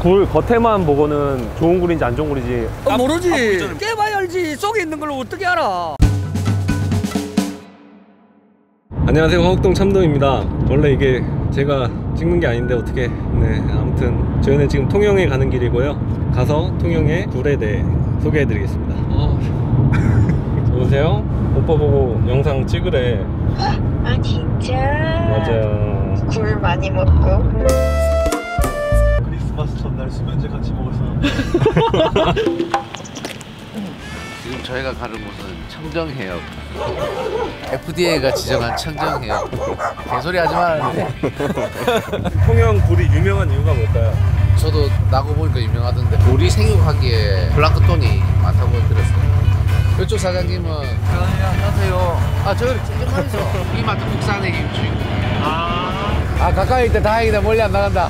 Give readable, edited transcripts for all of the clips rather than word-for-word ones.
굴 겉에만 보고는 좋은 굴인지 안 좋은 굴인지 모르지. 깨봐야 알지. 속에 있는 걸 어떻게 알아. 안녕하세요, 화곡동 참돔입니다. 원래 이게 제가 찍는 게 아닌데 어떻게, 네, 아무튼 저희는 지금 통영에 가는 길이고요. 가서 통영의 굴에 대해 소개해 드리겠습니다. 여보세요? 오빠 보고 영상 찍으래. 아 진짜? 맞아요. 굴 많이 먹고. 크리스마스 전날 수면제 같이 먹어서. 지금 저희가 가는 곳은 청정해역. FDA가 지정한 청정해역. 개소리 하지 말았는데. 통영 굴이 유명한 이유가 뭘까요? 저도 나고 보니까 유명하던데 굴이 생육하기에 플랑크톤이 많다고 들었어요. 이쪽 사장님은 안녕하세요. 아 저기 ጭጭ하면서 이마트 국산의 주인공. 아 가까이 있다. 다행이다. 멀리 안 나간다.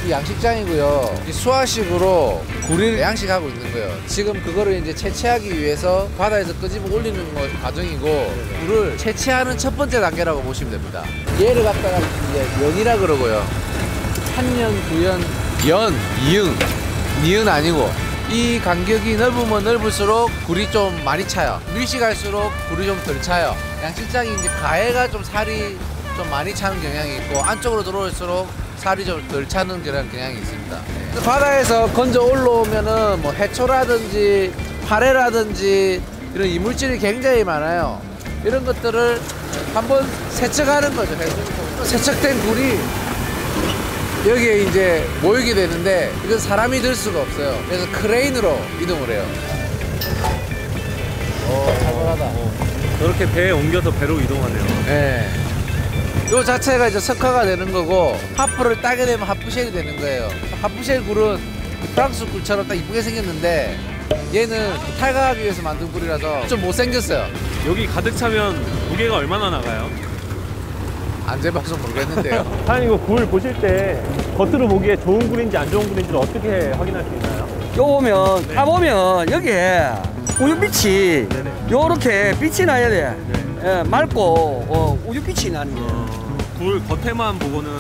이 양식장이고요. 이 수화식으로 굴을 양식하고 있는 거예요. 지금 그거를 이제 채취하기 위해서 바다에서 끄집어 올리는 과정이고, 굴을 채취하는 첫 번째 단계라고 보시면 됩니다. 얘를 갖다가 이제 연이라 그러고요. 3년, 9년, 연, 이응, 니은 아니고, 이 간격이 넓으면 넓을수록 굴이 좀 많이 차요. 밀식할수록 굴이 좀 덜 차요. 양식장이 이제 가해가 좀 살이 좀 많이 차는 경향이 있고, 안쪽으로 들어올수록 살이 좀 덜 차는 그런 경향이 있습니다. 네. 바다에서 건져 올라오면은 뭐 해초라든지 파래라든지 이런 이물질이 굉장히 많아요. 이런 것들을 한번 세척하는 거죠. 세척된 굴이 여기에 이제 모이게 되는데, 이건 사람이 들 수가 없어요. 그래서 크레인으로 이동을 해요. 살벌하다. 저렇게 배에 옮겨서 배로 이동하네요. 네. 요 자체가 이제 석화가 되는 거고, 하프를 따게 되면 하프쉘이 되는 거예요. 하프쉘 굴은 프랑스 굴처럼 딱 이쁘게 생겼는데, 얘는 탈각하기 위해서 만든 굴이라서 좀 못생겼어요. 여기 가득 차면 무게가 얼마나 나가요? 안 재봐서 모르겠는데요. 사장님, 이거 굴 보실 때 겉으로 보기에 좋은 굴인지 안 좋은 굴인지를 어떻게 확인할 수 있나요? 요 보면, 네. 보면 여기에 우유빛이 네네. 요렇게 빛이 나야 돼. 네. 예, 맑고 우유빛이 나는 게. 굴 겉에만 보고는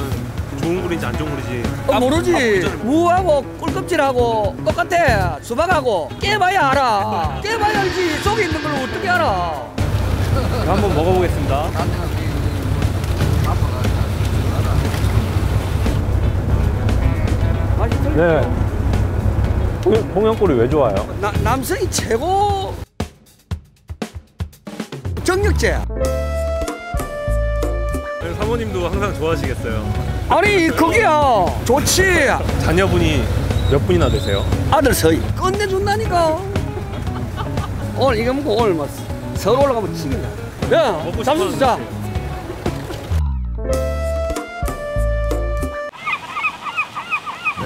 좋은 굴인지 안 좋은 굴인지 모르지. 무하고 꿀껍질하고 똑같아. 수박하고 깨봐야 알아. 깨봐야 알지. 속에 있는 걸 어떻게 알아. 한번 먹어보겠습니다. 맛있어. 네. 통영굴이 왜 좋아요? 남성이 최고 정력제. 사모님도 항상 좋아하시겠어요. 아니 거기야 좋지. 자녀분이 몇 분이나 되세요? 아들 서희 끝내준다니까. 오늘 이거 먹고 오늘 막 서울 올라가면 치긴다. 야 먹고 잠수 싶었는데. 자.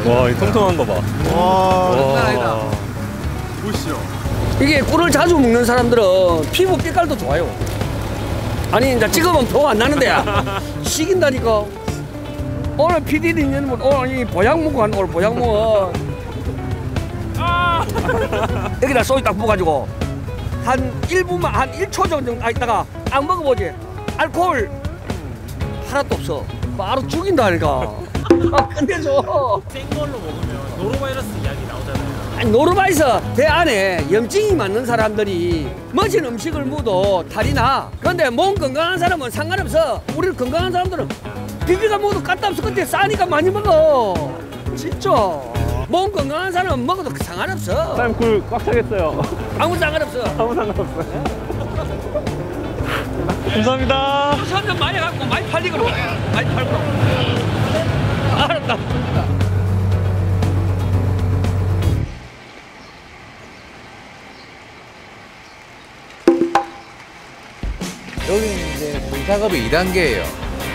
와, 이 통통한 거 봐. 와, 장난 아니다. 보시죠. 이게 꿀을 자주 먹는 사람들은 피부 빛깔도 좋아요. 아니 이제 찍으면 더 안 나는데 식인다니까. 오늘 PD는 오늘 이 보양 먹고 간 오늘 보양 먹어. 여기다 소이 딱 부어가지고 한 1분만 한 1초 정도 있다가 안 먹어보지. 알코올 하나도 없어. 바로 죽인다니까. 끝내줘. 생 걸로 먹으면 노로바이러스 이야기 나오잖아요. 아니, 노르바이스 배 안에 염증이 많은 사람들이 멋진 음식을 먹어도 탈이 나. 그런데 몸 건강한 사람은 상관없어. 우리 건강한 사람들은 비비가 먹어도 까딱없어. 근데 싸니까 많이 먹어. 진짜. 몸 건강한 사람은 먹어도 상관없어. 사장님, 굴 꽉 차겠어요. 아무 상관없어. 아무 상관없어요. 감사합니다. 사람들 많이 갖고 많이 팔리고 많이 팔고. 알았다. 여기는 이제 굴 작업의 2단계예요.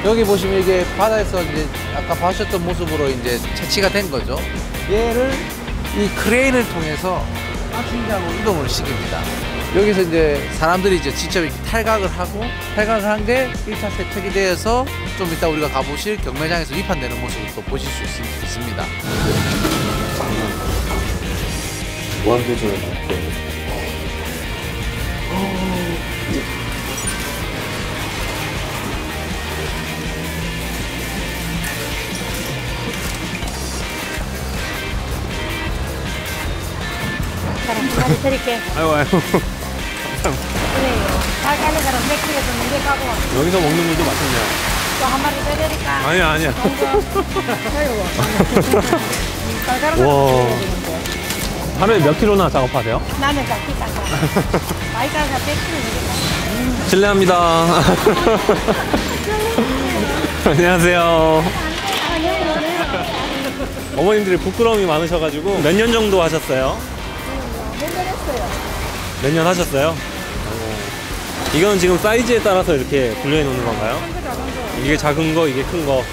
여기 보시면 이게 바다에서 이제 아까 봐주셨던 모습으로 이제 채취가 된 거죠. 얘를 이 크레인을 통해서 양식장으로 이동을 시킵니다. 여기서 이제 사람들이 이제 직접 이렇게 탈각을 하고, 탈각을 한 게 1차 세척이 되어서 좀 이따 우리가 가보실 경매장에서 위판되는 모습을 또 보실 수 있습니다. 무한도전을 사람 한 마리 드릴게. 아이고 아이고. 그래요. 잘 가는 사람 몇 킬로 좀 이래 가고 여기서 먹는 물도 맛있네요. 또 한 마리 더 드릴까? 아니야 아니야. 잘 가는 사람 와. 드려야 되는데. 하루에 몇 킬로나 작업하세요? 나는 잘 비싼 거. 많이 가서 100킬로 드릴까? 실례합니다. 안녕하세요. 어머님들이 부끄러움이 많으셔가지고 몇 년 정도 하셨어요? 몇 년 했어요. 몇 년 하셨어요? 이건 지금 사이즈에 따라서 이렇게 분류해 놓는 건가요? 이게 작은 거, 이게 큰 거.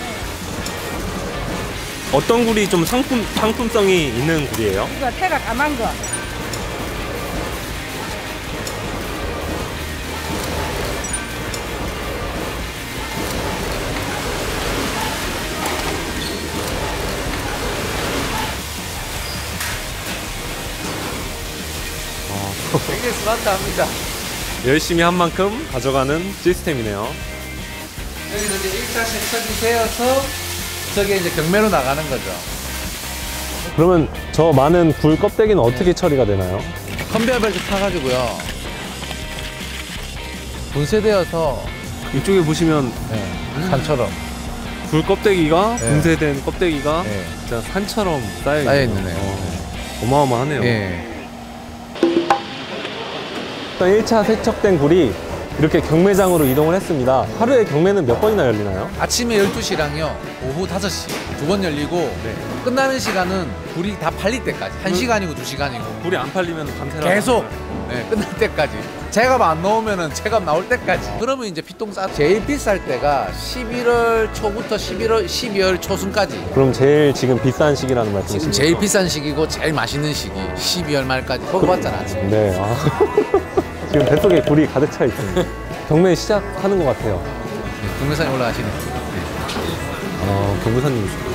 어떤 굴이 좀 상품성이 있는 굴이에요? 이거 태가 까만 거. 되게 스마트합니다. 열심히 한 만큼 가져가는 시스템이네요. 여기서 이제 1차 세척이 되어서 저게 이제 경매로 나가는 거죠. 그러면 저 많은 굴 껍데기는 어떻게 처리가 되나요? 컨베이어 벨트 타가지고요. 분쇄되어서 이쪽에 보시면 산처럼 굴 껍데기가 네. 분쇄된 껍데기가 네. 진짜 산처럼 쌓여 쌓여있네요. 어마어마하네요. 예. 일단 1차 세척된 굴이 이렇게 경매장으로 이동을 했습니다. 하루에 경매는 몇 번이나 열리나요? 아침에 12시랑요 오후 5시 두 번 열리고 끝나는 시간은 굴이 다 팔릴 때까지 1시간이고 2시간이고 굴이 안 팔리면 밤새라 계속 끝날 때까지 제값 안 나오면은 제값 나올 때까지. 그러면 이제 피똥 싸. 제일 비쌀 때가 11월 초부터 12월 초순까지. 그럼 제일 지금 비싼 시기라는 말씀이시죠? 지금 제일 비싼 시기고 제일 맛있는 시기 12월 말까지 먹어봤잖아 지금. 네. 지금 뱃속에 굴이 가득 차 있습니다. 경매 시작하는 것 같아요. 동영상에 올라가시네. 경매사님이시죠.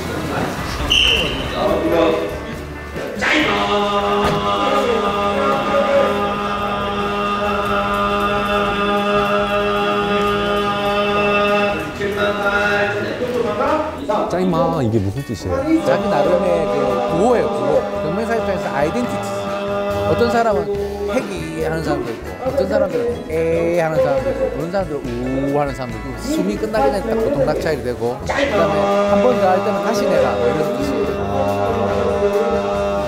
짜임마 이게 무슨 뜻이에요? 자기 나름의 그 구호예요, 구호. 경매사 입장에서 아이덴티티. 어떤 사람은 핵이 하는 사람도 있고, 어떤 사람들은 에 하는 사람도 있고, 그런 사람들은 우 하는 사람도 있고, 숨이 끝나기 전에 딱 보통 낙찰이 되고, 그 다음에 한 번 더 할 때는 다시 내라, 뭐 이런 뜻이에요.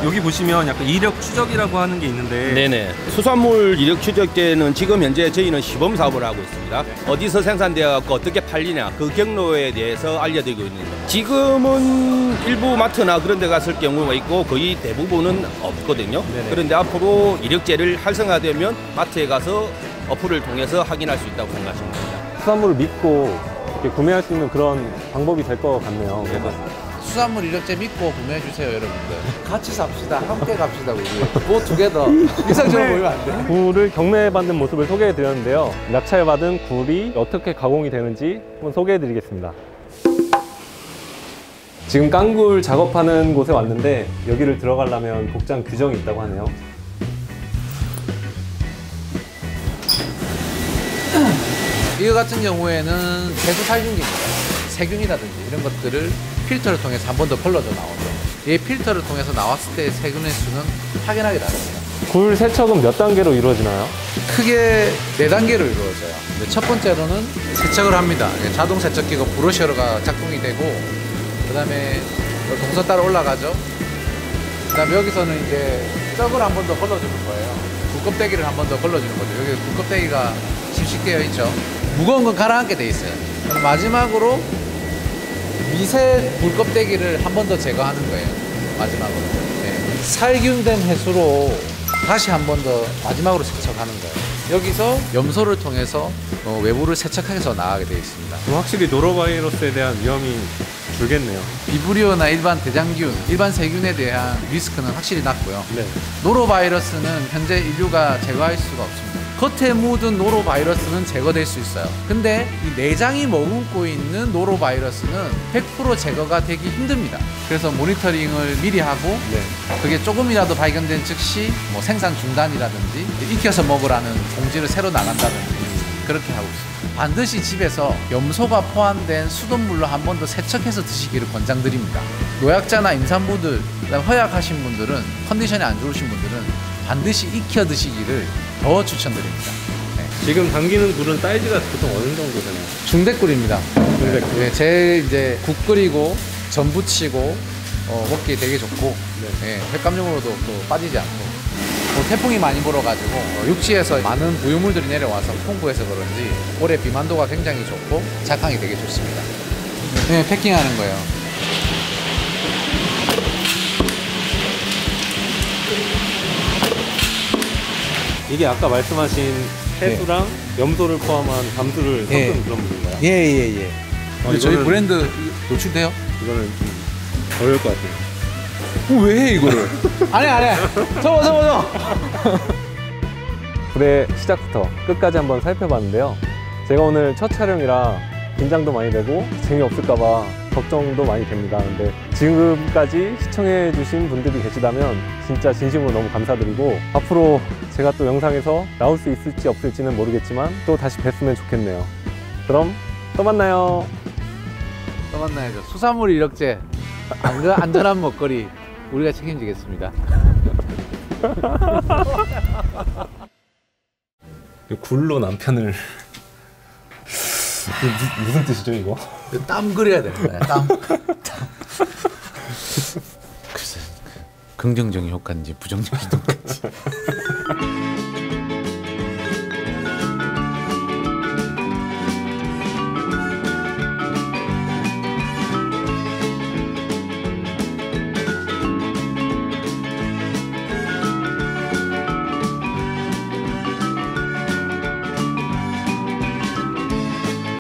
여기 보시면 약간 이력 추적이라고 하는 게 있는데 네네. 수산물 이력 추적제는 지금 현재 저희는 시범 사업을 하고 있습니다. 어디서 생산되어 갖고 어떻게 팔리냐 그 경로에 대해서 알려드리고 있는 겁니다. 지금은 일부 마트나 그런 데 갔을 경우가 있고 거의 대부분은 없거든요. 네네. 그런데 앞으로 이력제를 활성화되면 마트에 가서 어플을 통해서 확인할 수 있다고 생각하시면 됩니다. 수산물을 믿고 이렇게 구매할 수 있는 그런 방법이 될 것 같네요. 그래서 수산물 이력제 믿고 구매해 주세요, 여러분들. 같이 삽시다, 함께 갑시다, 우리. Go together. 이상적으로 보이면 안 돼. 굴을 경매받는 모습을 소개해 드렸는데요. 낙찰받은 굴이 어떻게 가공이 되는지 한번 소개해 드리겠습니다. 지금 깡굴 작업하는 곳에 왔는데 여기를 들어가려면 복장 규정이 있다고 하네요. 이거 같은 경우에는 세수 살균기입니다. 세균이라든지 이런 것들을 필터를 통해서 한 번 더 걸러져 나오죠. 이 필터를 통해서 나왔을 때 세균의 수는 확연하게 다릅니다. 굴 세척은 몇 단계로 이루어지나요? 크게 4단계로 이루어져요. 첫 번째로는 세척을 합니다. 자동 세척기가 브러셔가 작동이 되고, 그 다음에 동선 따라 올라가죠. 그 다음에 여기서는 이제 떡을 한 번 더 걸러주는 거예요. 굴껍데기를 한 번 더 걸러주는 거죠. 여기 굴껍데기가 집식되어 있죠. 무거운 건 가라앉게 돼 있어요. 그럼 마지막으로 미세 굴껍데기를 한 번 더 제거하는 거예요. 마지막으로. 네. 살균된 해수로 다시 한 번 더 마지막으로 세척하는 거예요. 여기서 염소를 통해서 외부를 세척해서 나가게 되어 있습니다. 그럼 확실히 노로바이러스에 대한 위험이 줄겠네요. 비브리오나 일반 대장균, 일반 세균에 대한 리스크는 확실히 낮고요. 네. 노로바이러스는 현재 인류가 제거할 수가 없습니다. 겉에 묻은 노로바이러스는 제거될 수 있어요. 근데 이 내장이 머금고 있는 노로바이러스는 100% 제거가 되기 힘듭니다. 그래서 모니터링을 미리 하고 그게 조금이라도 발견된 즉시 뭐 생산 중단이라든지 익혀서 먹으라는 공지를 새로 나간다든지 그렇게 하고 있습니다. 반드시 집에서 염소가 포함된 수돗물로 한 번 더 세척해서 드시기를 권장드립니다. 노약자나 임산부들, 그다음 허약하신 분들은, 컨디션이 안 좋으신 분들은 반드시 익혀 드시기를 더 추천드립니다. 네. 지금 담기는 굴은 사이즈가 보통 어느 정도 되나요? 중대꿀입니다. 중대꿀. 네, 제일 이제 국 끓이고 전 부치고 먹기 되게 좋고 네, 횟감용으로도 또 빠지지 않고 태풍이 많이 불어가지고 육지에서 많은 부유물들이 내려와서 풍부해서 그런지 올해 비만도가 굉장히 좋고 작황이 되게 좋습니다. 네, 패킹하는 거예요. 이게 아까 말씀하신 해수랑 염소를 포함한 감수를 섞은 예. 그런 물인가요? 예예예. 저희 이거는- 브랜드 노출돼요? 이거는 좀 어려울 것 같아요. 왜 해 이거를? 안 해. 접어. 굴의 시작부터 끝까지 한번 살펴봤는데요. 제가 오늘 첫 촬영이라 긴장도 많이 되고 재미없을까봐 걱정도 많이 됩니다. 근데 지금까지 시청해주신 분들이 계시다면 진짜 진심으로 너무 감사드리고 앞으로 제가 또 영상에서 나올 수 있을지 없을지는 모르겠지만 또 다시 뵀으면 좋겠네요. 그럼 또 만나요. 또 만나야죠. 수산물 이력제 안전한 먹거리 우리가 책임지겠습니다. 굴로 남편을 무슨 뜻이죠 이거? 땀 그려야 되는 거야. 땀. 글쎄 긍정적인 효과인지 부정적인 효과인지.